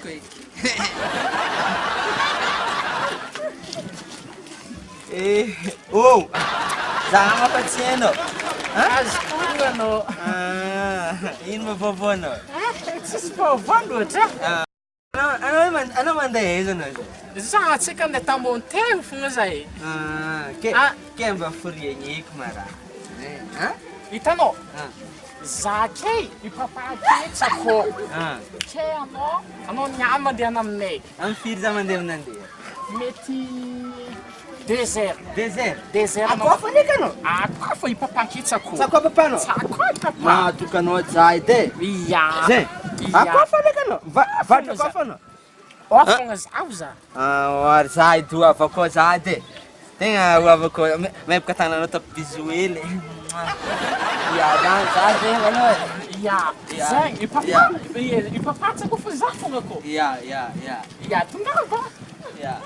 Quick. Oh, zama paziendo. Ascolano. In mo popono. Si spavano già. Ano man dahil no? Za tsika nde tamonteho fogna zay. Ke mba furiany kumara. Hitanao? Za kay ipapaketsako. Kay anao niany mandeha aminay. Ang firy za mandeha nandeha. Mety 2 heures. Desert. Ako fa ni kano? Ako fa ipapaketsako. Sako pa paano? Sako papa. Tu kano zai de. Iya. Ako fa ni kano? Va ko fa no. Fogna zaho za. Or zai tu avako zai de. Tenga avako may katana no tap visuele. Ya dan zai de ano. Iya. Zay ipapatsako fa za fogna ko. Ya. Iya, tonga ba? Ya.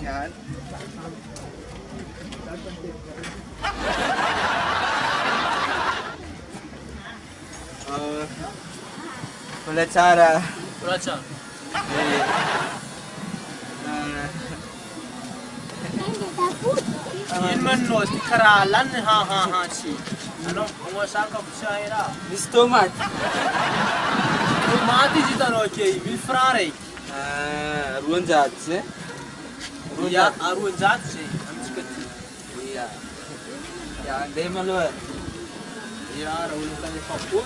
Jangan. Wala cara. Yun man no, di karalan ha si. Ano, kung saan ka busayra? Mistomat. Mati di tano ke, bil frare. Ruan jat se. Ya, ruan jat se. Amskati. Iya. Ya, dai malwar. Ya, ruan kan fakul.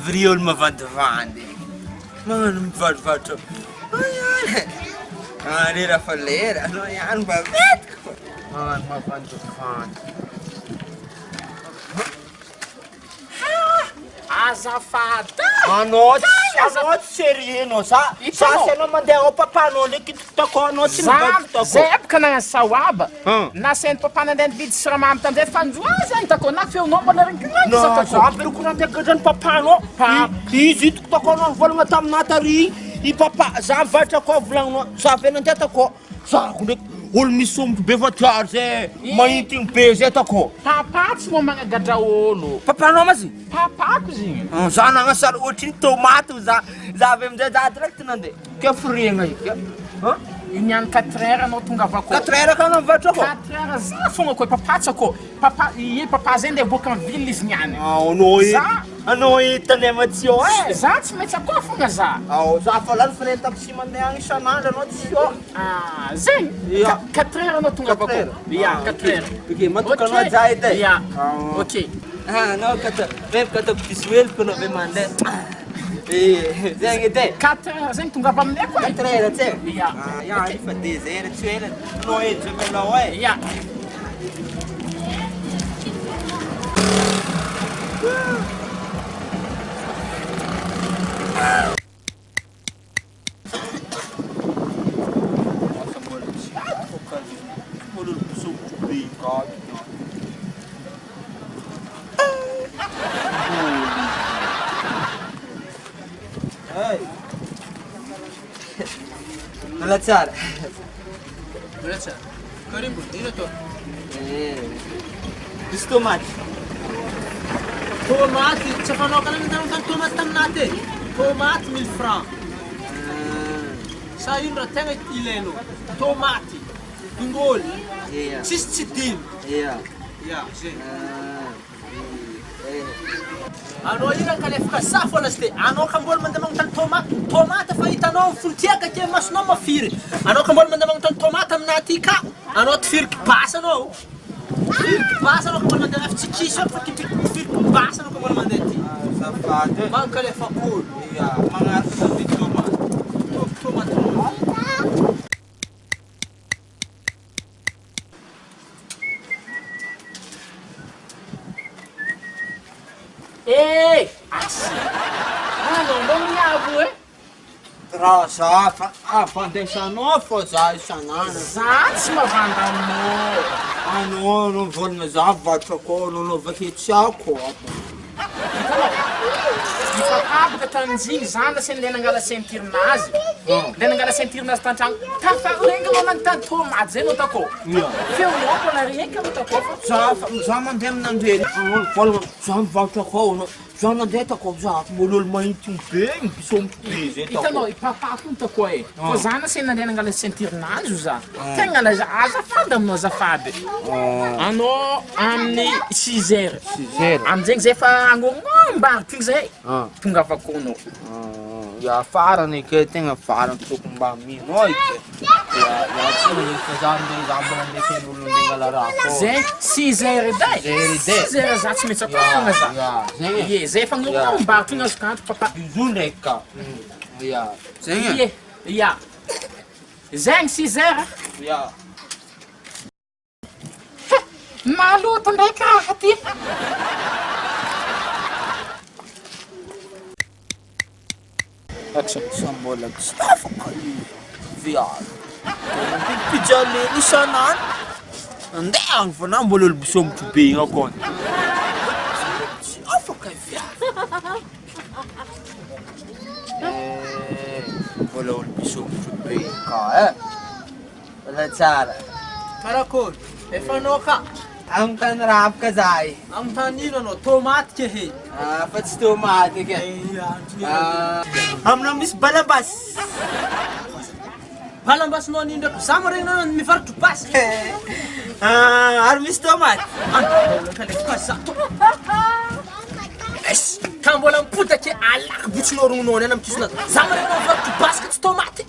Vriol ma vadvande. Mano vadvato. Era falera, no yan ba vet. Ma vadvande. Azafada. Anot sereno sa se não mandei o papano ali que tocou no tocou. Zé época na sawaba. Nascendo papana dentro de siramam também fanzuas ainda com na fio não para ringar. Não, só pelo que não tem que dar papano. E isso que tocou no vou matar natari e papá já vai tocar vlang só vendo até tocou. Só ol misombo be vatar ze mainting be ze toko papa tsy mo magnagadra olo papa no mazi papa ko zigny za nagnasar otrin tomato za avy amizay za direct nande ke friegna ika Inian 4 heures anao tonga avako 4 heures ka anao mivatra ko 4 heures za fogna koe papatsako papa papa zay nde boaka amin'ny ville izy niany anao hitany matsio za tsy maintsy akao fogna za za fa lany fenetako sy mandeha agny isan'andro anao tsio zegny 4 heures anao tonga avako ya 4 heures ok matokanao za edy ya ok anao katako visuel ko anao be mandeha zegny edy 4 heures zegny tonga avy aminay koa 4 heures ty ya efa 2 heures tsy ela anao edy zamanao ya Malatsar. Karibu, dito to. Tomate. Tomate, tsaka nao ka lang ng tomate tam natin. Tomate 1000 francs. Sa yun ra tenga ileno. Tomate. Tungol. Sistidin. Yeah, sim. Ano yun ang kalefka sa folaste. Ano kambol man damang tal tomate fa itanong fultiaga ke mas no mafiri. Ano kambol man damang tal tomate am natika. Ano tfirk pasa no. Pasa no kambol man damang ftikisha fa kitik tfirk pasa no kambol man deti. Safado. Man kalefa cool. Yeah, mga sa tomate. Tomate. Eh, asa. Anao mbô miabo e. Raha za fandraisanao fô za isan'andro. Za tsy mavanda aminao. Anao volagna za vatrako anao avake tiako. Nifapabaka tanjiny zany sen le nangala ceinture-nazy. Le nangala ceinture-nazy tantragno. Tafarenga anao nagntany tomaty zay anao takô. Feonao mbola renga anao takô fa. Za mandeha amin'andreny. Anao volagna za mivarotra akao anao. Za nandeha takao za mololo mahitsy be bisomiko be zay takao. Hitanao ipapako takô e. Fô zany sen nandeha nangala ceinture-nazy za. Tegna azafady aminao azafady. Anao amin'ny 6 heures. 6 heures. Amizay zay fa agnômbariko igny zay. Tonga avako anao. Ya farany ke tegna farany tokony mba aminao ike. Ya tsy mahita za andeha za mbola andeha fian'olona andeha angala raha akao. Zay 6 heures day. 6 heures za tsy maintsy akao fogna za. Ye, zay fa agnômbariko igny azoko anto papa. Izo ndraiky ka. Ya. Zegny. Ye, ya. Zegny 6 heures. Ya. Maloto ndraiky raha ty. Sa mbola tsy afaka viady. Pijaleny isan'andro. Andeha agny fa na mbola olo bisombotra be igny akao. Tsy afaka viady. Mbola olo bisombotra be ka Wala tsara. Karakôry? Efa anao ka? Ang tany rapaka zay. Amin'ny tany ino anao? Tomaty ke he? Fa tsy tomaty ke. Amina misy balabas. Balambasinao an'io ndraiky. Za mo regny na mivarotra basy. Ary misy tomaty. Kalefaka za. Es, ka mbola mipotaka alaka botsinao rognonao any am'kisona. Za mo regny na mivarotra basy ka tsy tomaty.